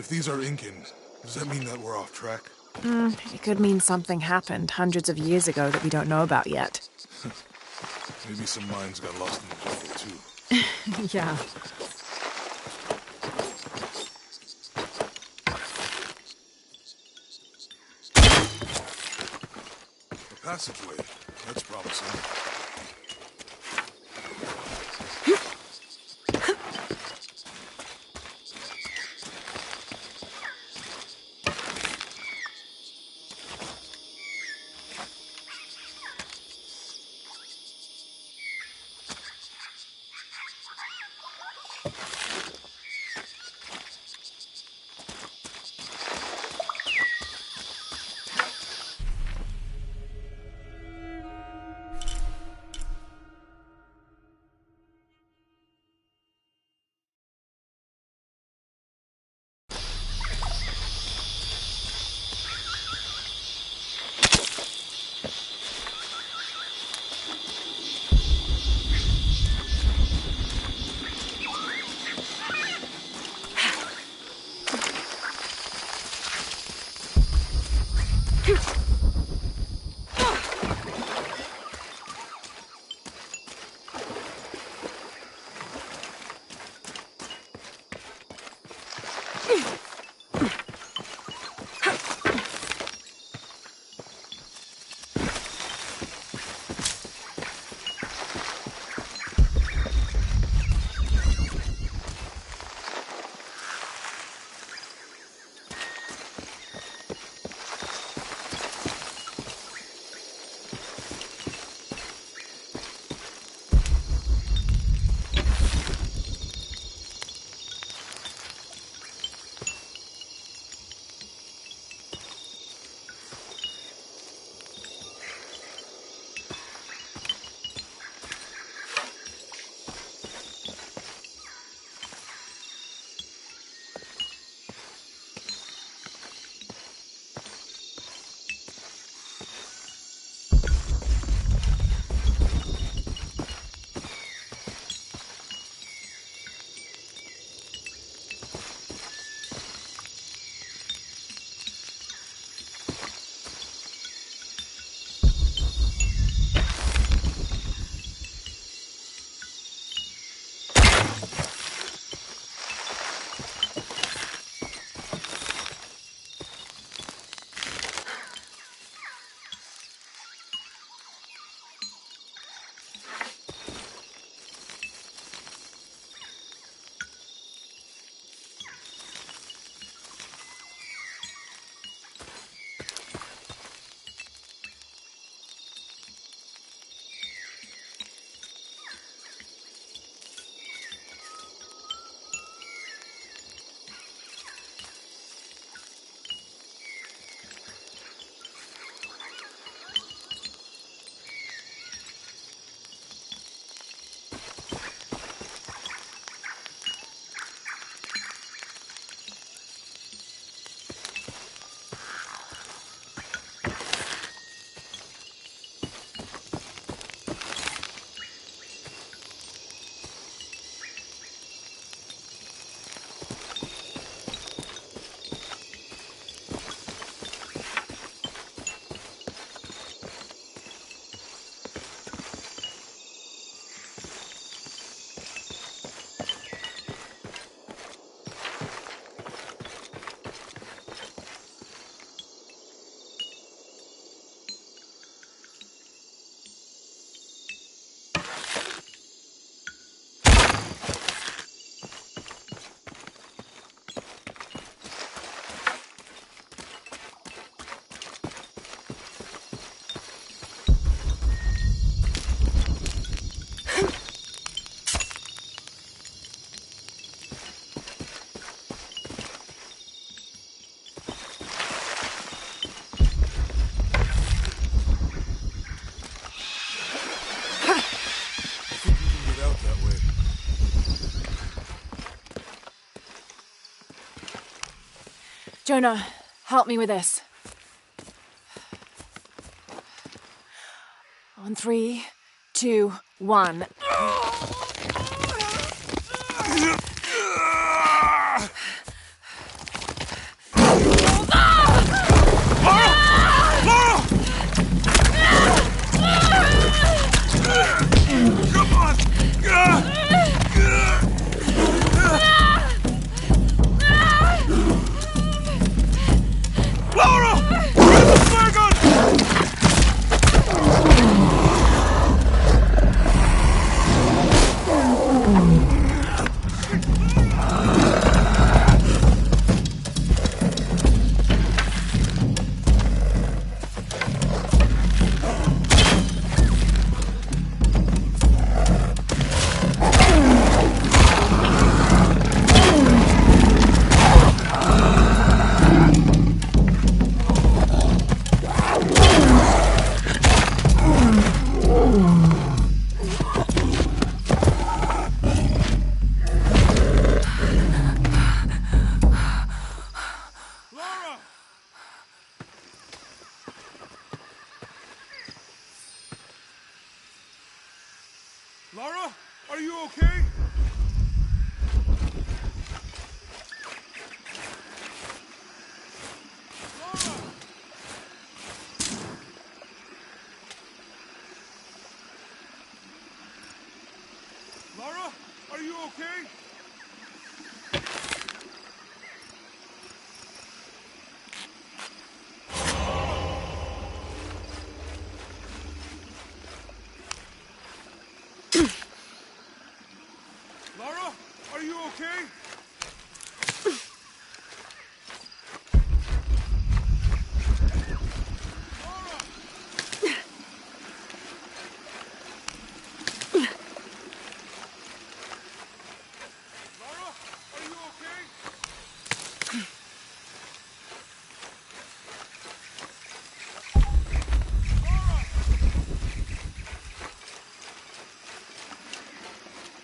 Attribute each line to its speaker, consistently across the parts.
Speaker 1: If these are Incan, does that mean that we're off track?
Speaker 2: It could mean something happened hundreds of years ago that we don't know about yet.
Speaker 1: Maybe some mines got lost in the jungle, too.
Speaker 2: Yeah.
Speaker 1: A passageway. That's promising.
Speaker 2: Jonah, help me with this. On 3, 2, 1.
Speaker 1: Lara, are you okay? Lara, are you okay? Lara, are you okay? Lara, are you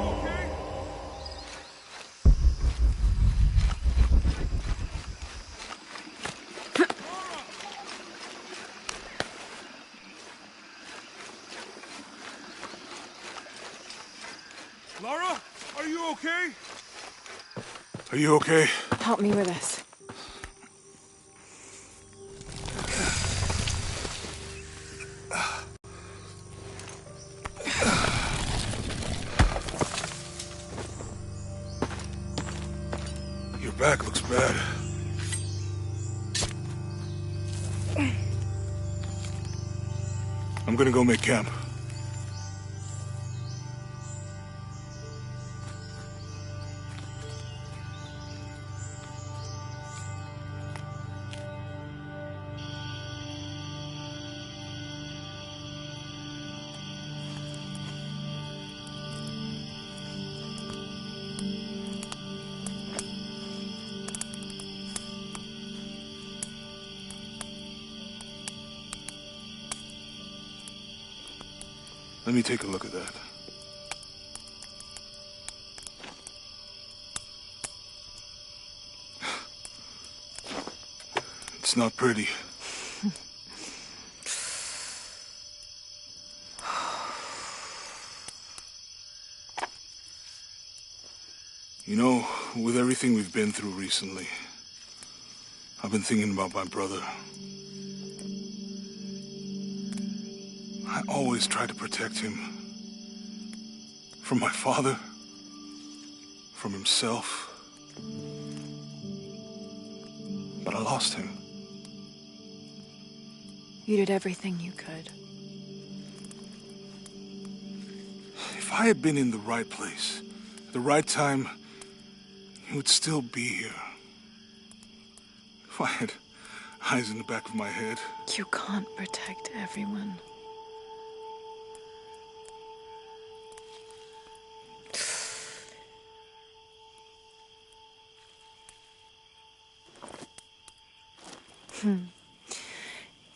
Speaker 1: okay? Lara, are you okay? Are you okay?
Speaker 2: Help me with this.
Speaker 1: Your back looks bad. I'm gonna go make camp. Let me take a look at that. It's not pretty. You know, with everything we've been through recently, I've been thinking about my brother. I always tried to protect him. From my father. From himself. But I lost him.
Speaker 2: You did everything you could.
Speaker 1: If I had been in the right place, at the right time, he would still be here. If I had eyes in the back of my head.
Speaker 2: You can't protect everyone.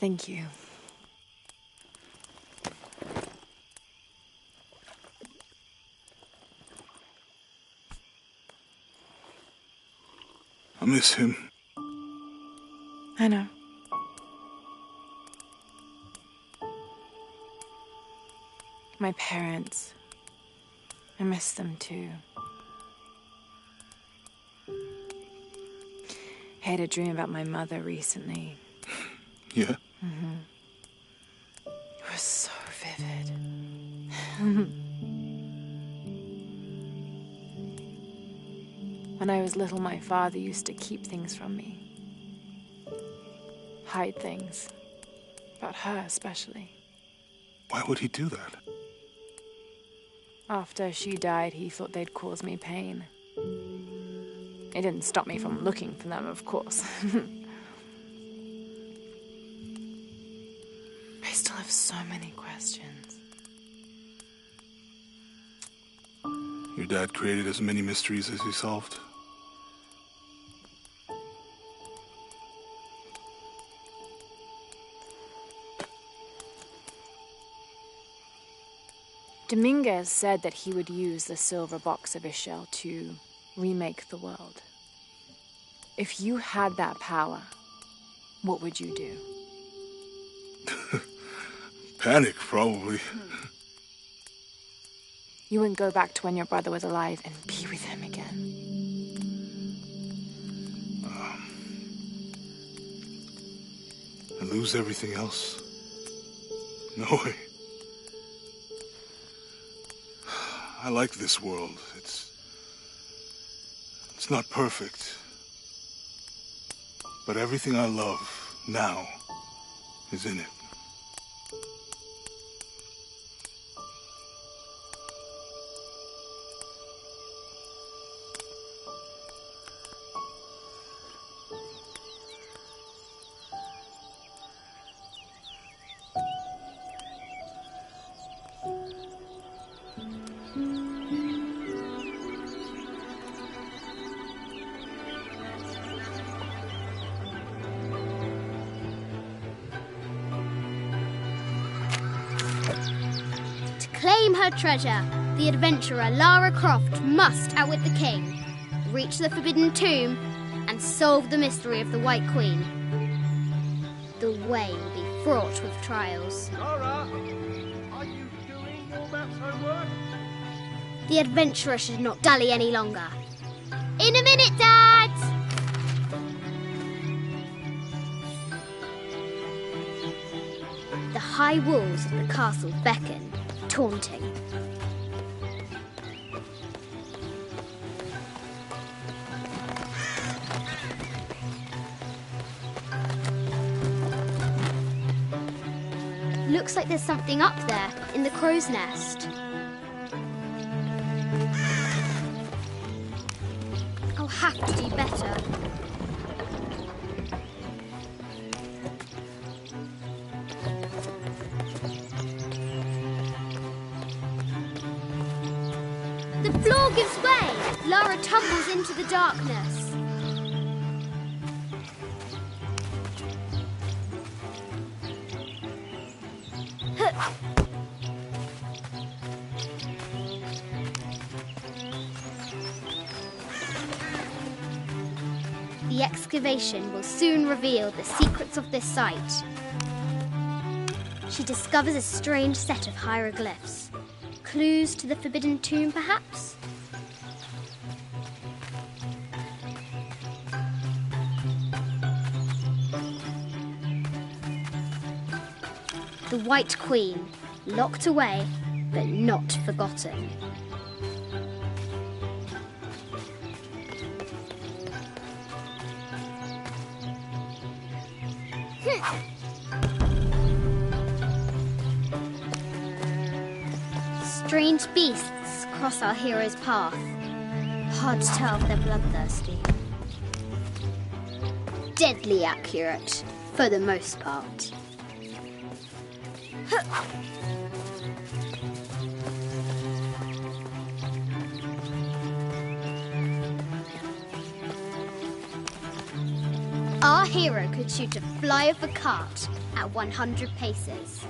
Speaker 2: Thank you.
Speaker 1: I miss him.
Speaker 2: I know. My parents. I miss them too. I had a dream about my mother recently.
Speaker 1: Yeah?
Speaker 2: It was so vivid. When I was little, my father used to keep things from me. Hide things. About her, especially.
Speaker 1: Why would he do that?
Speaker 2: After she died, he thought they'd cause me pain. It didn't stop me from looking for them, of course. I still have so many questions.
Speaker 1: Your dad created as many mysteries as he solved.
Speaker 2: Dominguez said that he would use the silver box of Ixchel to remake the world. If you had that power, what would you do?
Speaker 1: Panic, probably.
Speaker 2: You wouldn't go back to when your brother was alive and be with him again.
Speaker 1: And lose everything else? No way. I like this world. It's not perfect. But everything I love now is in it.
Speaker 3: Claim her treasure. The adventurer Lara Croft must outwit the king, reach the Forbidden Tomb, and solve the mystery of the White Queen. The way will be fraught with trials.
Speaker 4: Lara, are you doing your maths homework?
Speaker 3: The adventurer should not dally any longer. In a minute, Dad! The high walls of the castle beckon, taunting. Looks like there's something up there in the crow's nest. I'll have to do better. The floor gives way. Lara tumbles into the darkness. The excavation will soon reveal the secrets of this site. She discovers a strange set of hieroglyphs. Clues to the Forbidden Tomb, perhaps? The White Queen, locked away, but not forgotten. Strange beasts cross our hero's path. Hard to tell if they're bloodthirsty. Deadly accurate, for the most part. Our hero could shoot a fly of a cart at 100 paces.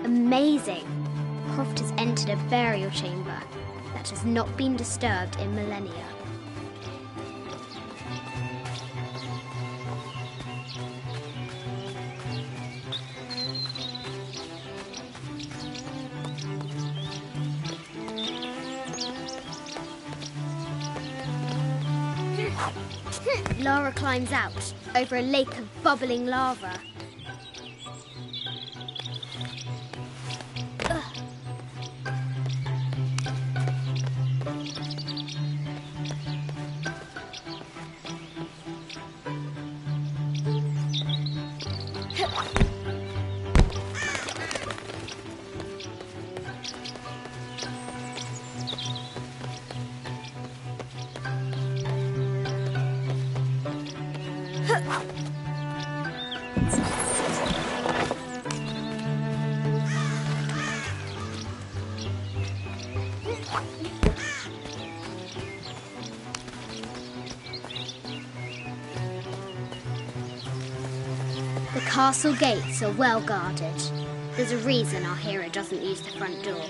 Speaker 3: Amazing! Croft has entered a burial chamber that has not been disturbed in millennia. Lara climbs out over a lake of bubbling lava. The castle gates are well guarded. There's a reason our hero doesn't use the front door.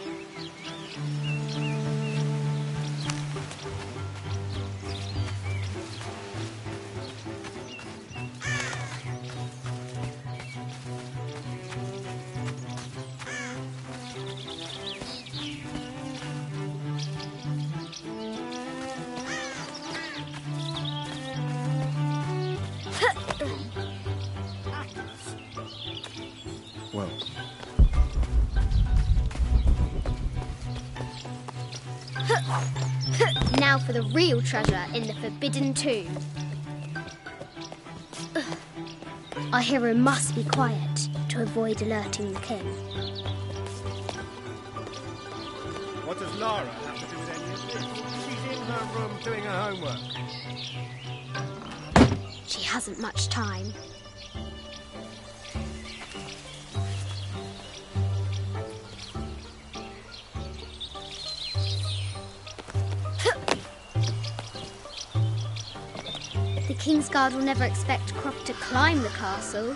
Speaker 5: Well,
Speaker 3: Now for the real treasure in the Forbidden Tomb. Our hero must be quiet to avoid alerting the king.
Speaker 4: What does Lara have to do with any of this? She's in her room doing her homework.
Speaker 3: She hasn't much time. The Kingsguard will never expect Croft to climb the castle.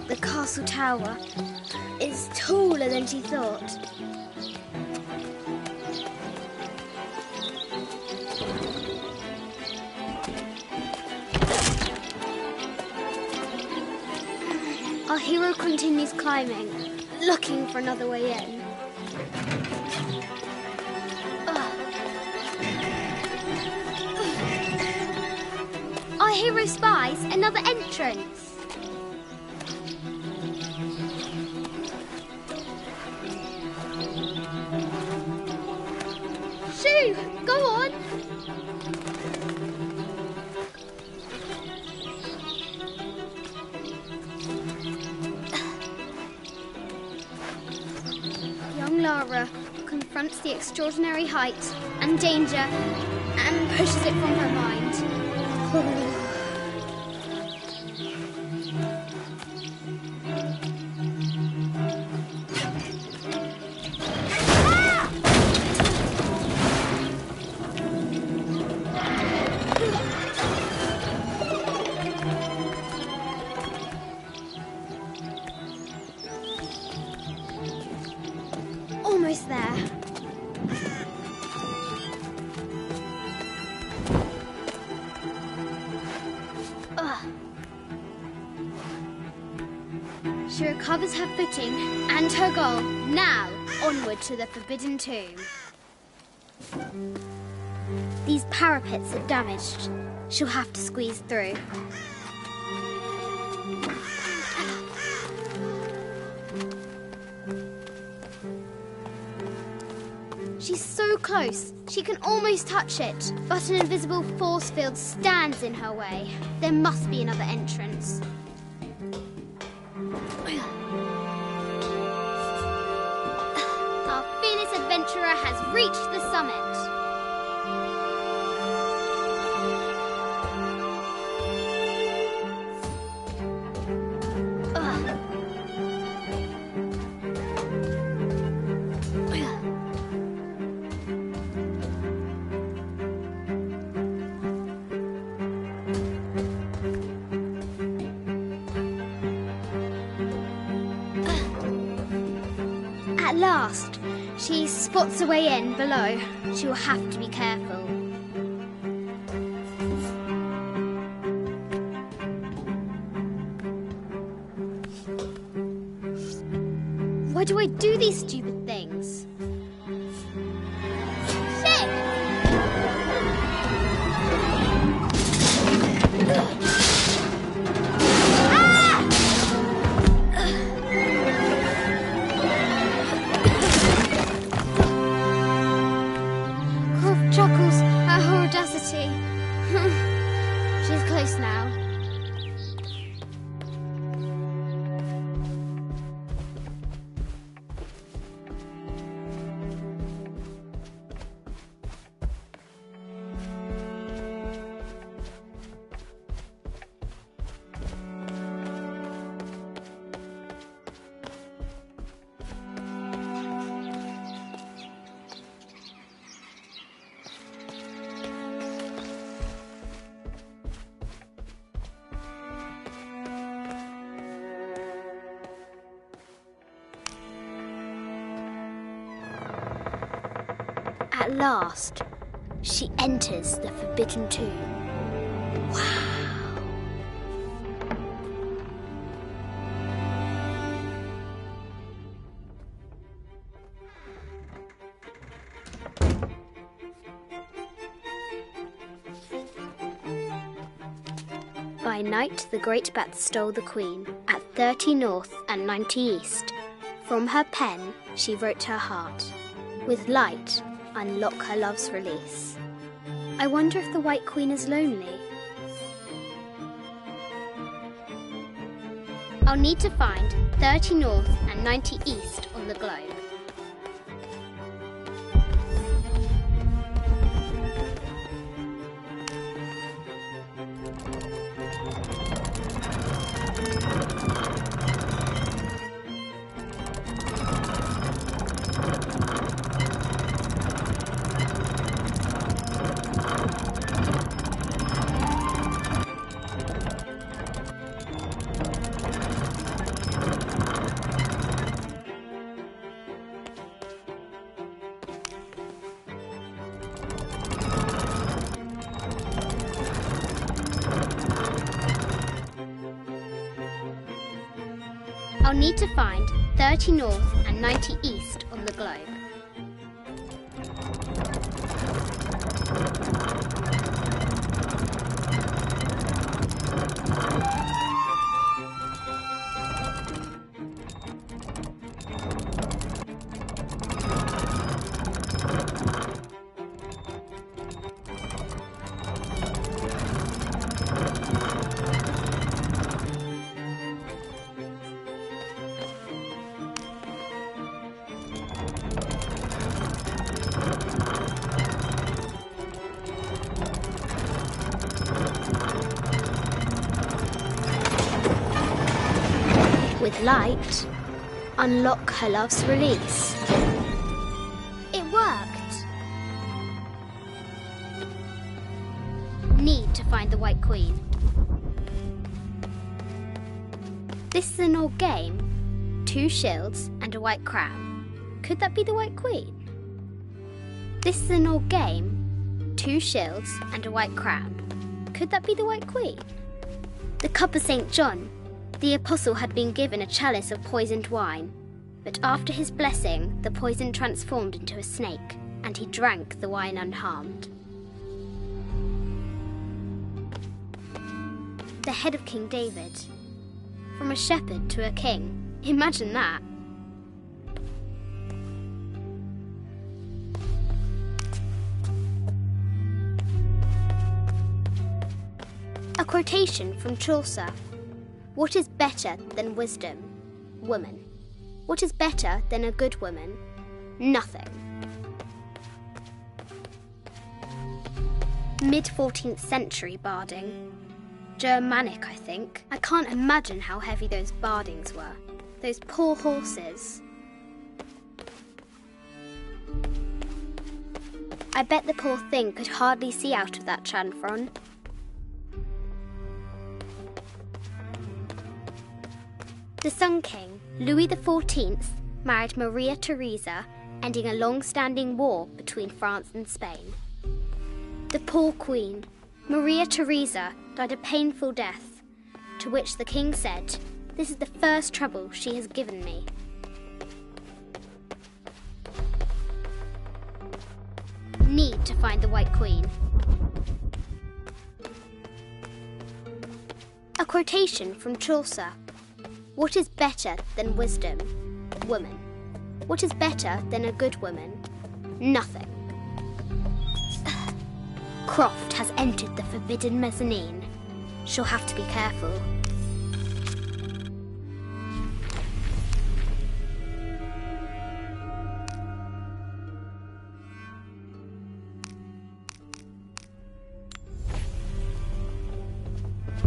Speaker 3: The castle tower is taller than she thought. Our hero continues climbing, looking for another way in. Our hero spies another entrance. Shoo! Go on! Young Lara confronts the extraordinary height and danger and pushes it from her mind. Almost there. She recovers her footing and her goal. Now, onward to the Forbidden Tomb. These parapets are damaged. She'll have to squeeze through. She's so close, she can almost touch it, but an invisible force field stands in her way. There must be another entrance. Our fearless adventurer has reached the summit. At last, she spots a way in below. She will have to be careful. Why do I do these stupid things? Shit! Croft chuckles at her audacity. She's close now. At last, she enters the Forbidden Tomb. Wow! By night, the great bat stole the queen at 30 north and 90 east. From her pen, she wrote her heart. With light, unlock her love's release. I wonder if the White Queen is lonely. I'll need to find 30 north and 90 east on the globe. I'll need to find 30 north and 90 east on the globe. With light, unlock her love's release. It worked! Need to find the White Queen. This is an old game. 2 shields and a white crown. Could that be the White Queen? This is an old game. 2 shields and a white crown. Could that be the White Queen? The cup of St. John. The apostle had been given a chalice of poisoned wine, but after his blessing, the poison transformed into a snake, and he drank the wine unharmed. The head of King David. From a shepherd to a king. Imagine that. A quotation from Chaucer. What is better than wisdom? Woman. What is better than a good woman? Nothing. Mid-14th century barding. Germanic, I think. I can't imagine how heavy those bardings were. Those poor horses. I bet the poor thing could hardly see out of that chanfron. The Sun King, Louis XIV, married Maria Theresa, ending a long-standing war between France and Spain. The poor Queen, Maria Theresa, died a painful death, to which the king said, "This is the first trouble she has given me." need to find the White Queen. A quotation from Chaucer. What is better than wisdom? Woman. What is better than a good woman? Nothing. Croft has entered the forbidden mezzanine. She'll have to be careful.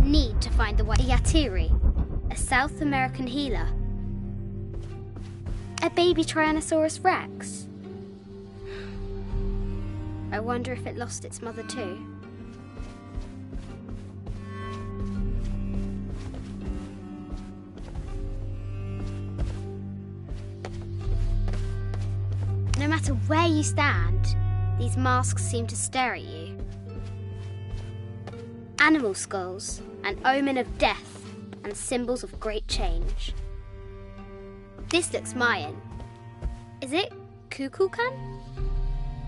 Speaker 3: Need to find the White Yatiri, a South American healer. A baby Tyrannosaurus Rex. I wonder if it lost its mother too. No matter where you stand, these masks seem to stare at you. Animal skulls, an omen of death and symbols of great change. This looks Mayan. Is it Kukulkan?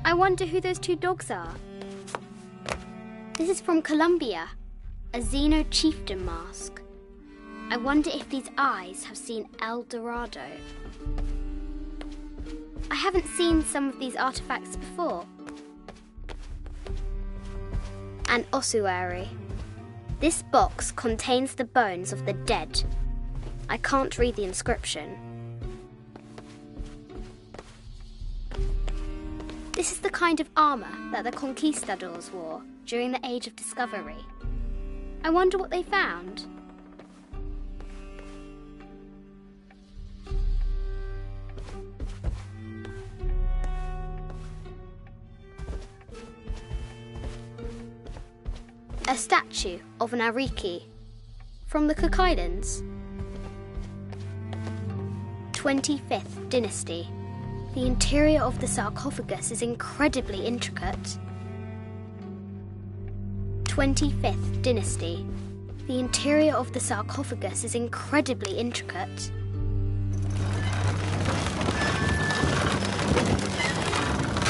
Speaker 3: I wonder who those two dogs are. This is from Colombia, a Xeno chieftain mask. I wonder if these eyes have seen El Dorado. I haven't seen some of these artifacts before. An ossuary. This box contains the bones of the dead. I can't read the inscription. This is the kind of armour that the conquistadors wore during the Age of Discovery. I wonder what they found. A statue of an Ariki from the Cook Islands. 25th Dynasty. The interior of the sarcophagus is incredibly intricate. 25th Dynasty. The interior of the sarcophagus is incredibly intricate.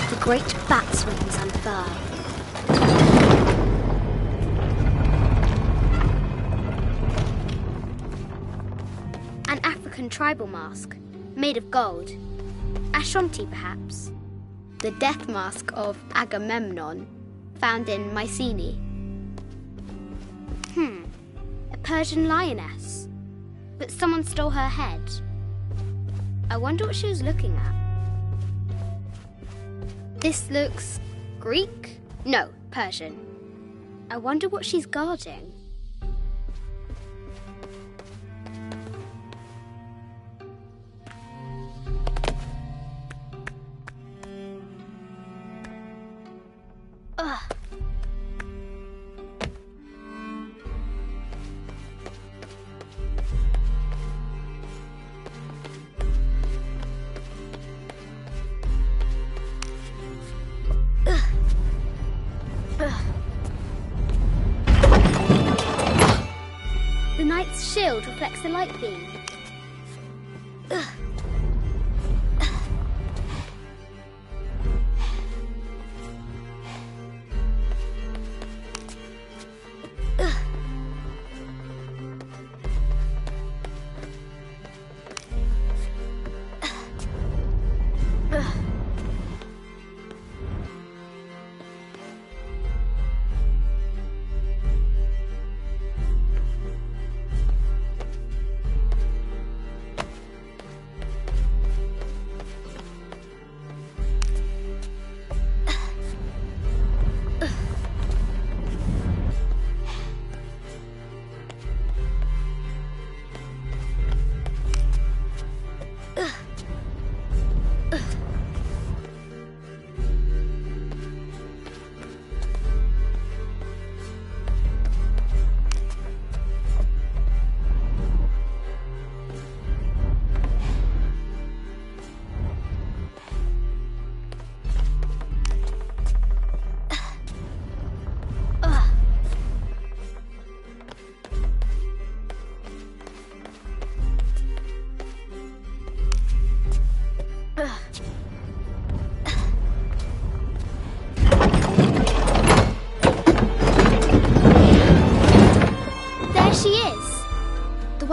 Speaker 3: The great bat's wings unfurl. An African tribal mask, made of gold. Ashanti, perhaps. The death mask of Agamemnon, found in Mycenae. A Persian lioness. But someone stole her head. I wonder what she was looking at. This looks Greek? No, Persian. I wonder what she's guarding. The knight's shield reflects the light beam.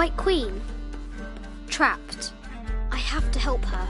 Speaker 3: White Queen. Trapped. I have to help her.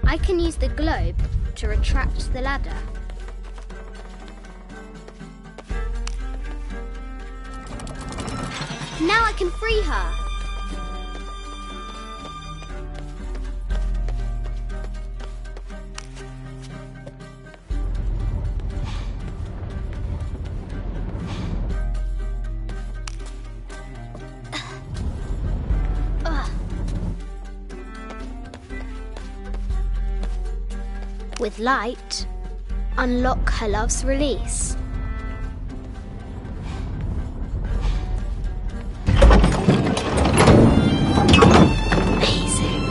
Speaker 3: I can use the globe to retract the ladder. Now I can free her. With light, unlock her love's release. Amazing.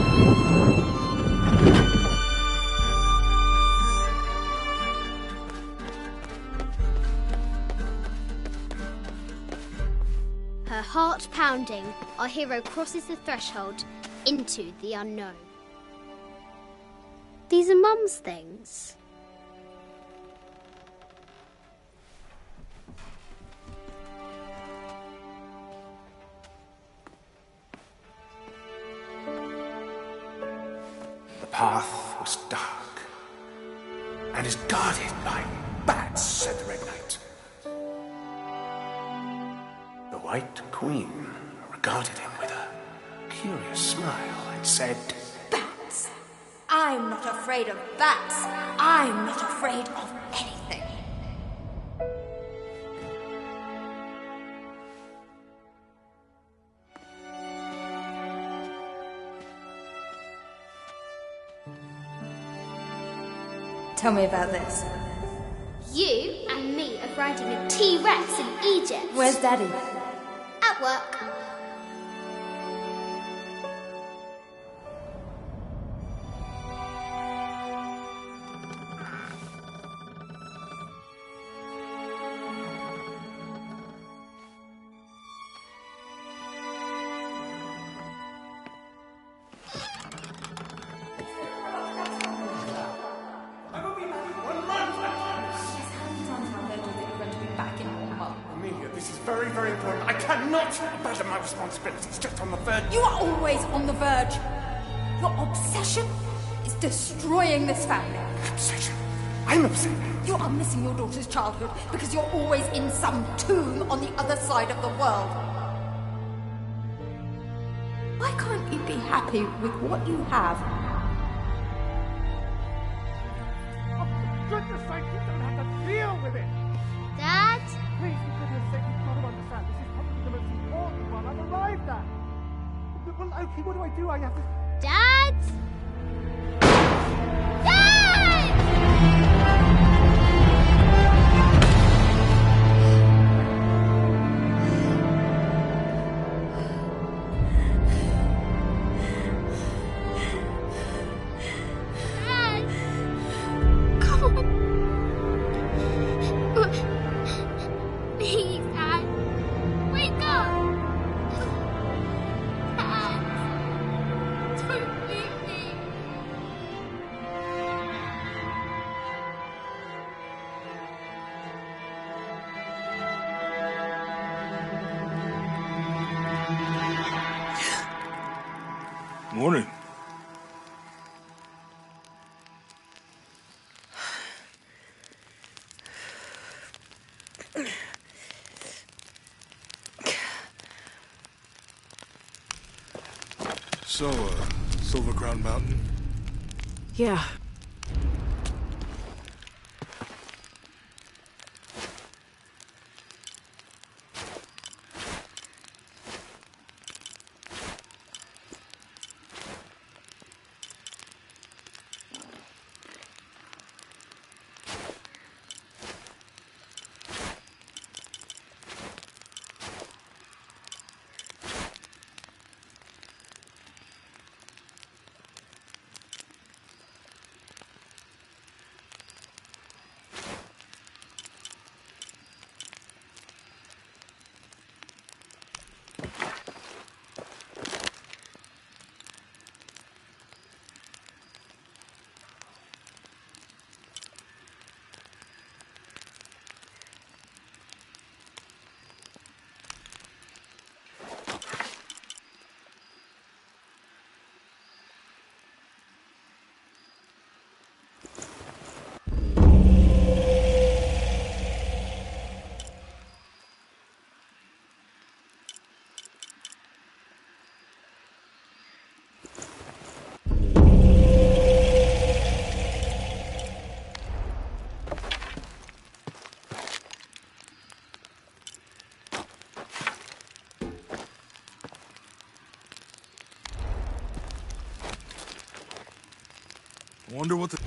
Speaker 3: Her heart pounding, our hero crosses the threshold into the unknown. These are Mum's things.
Speaker 5: The path was dark and is guarded by bats, said the Red Knight. The White Queen regarded him with a curious smile and said,
Speaker 6: Bats! I'm not afraid of bats. I'm not afraid of anything. Tell me about this.
Speaker 3: You and me are riding a T-Rex in Egypt.
Speaker 6: Where's Daddy?
Speaker 3: At work.
Speaker 5: Very, very important. I cannot abandon my responsibilities just on the verge.
Speaker 6: You are always on the verge. Your obsession is destroying this family.
Speaker 5: Obsession? I'm obsessed.
Speaker 6: You are missing your daughter's childhood because you're always in some tomb on the other side of the world. Why can't you be happy with what you have?
Speaker 4: Oh, for goodness sake, you don't have to deal with it.
Speaker 3: Dad?
Speaker 4: Please, for goodness sake, you've got to understand. This is probably the most important one I've arrived at. Well, okay, what do I do? I have to...
Speaker 3: Dad? Dad! Dad! Come on. Please, Dad. Wake up. Dad. Don't leave me.
Speaker 1: Morning. So, Silver Crown Mountain?
Speaker 2: Yeah.
Speaker 1: I wonder what the...